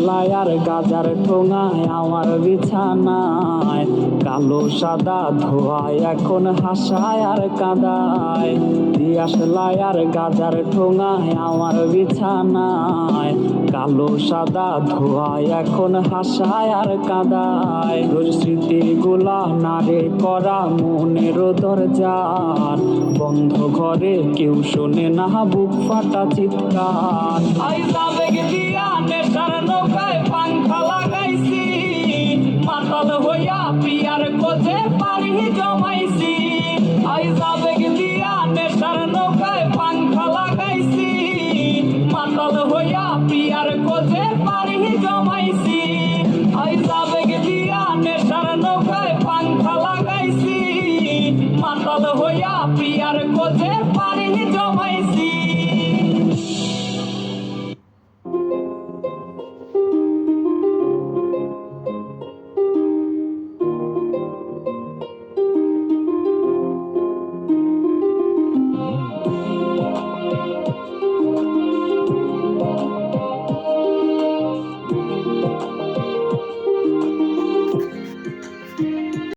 লাই আর গাজার ঠোঙায় আমার বিছানায় কালো সাদা ধোয়ায় এখন হাসায় আর কাঁদায়। দিয়াস লাই আর গাজার ঠোঙায় আমার বিছানায় কালো সাদা ধোয়ায় এখন হাসায় আর কাঁদায়। রোজ স্মৃতিগুলা নারে করা মনের দরজার বন্ধ ঘরে কেউ শোনে না বুক ফাটা চিৎকার। আবেগ দিয়া নেশার নৌকায় পাংখা লাগাইছি, মাতাল হইয়া পিয়ার কোজে পাড়ি জমাইছি।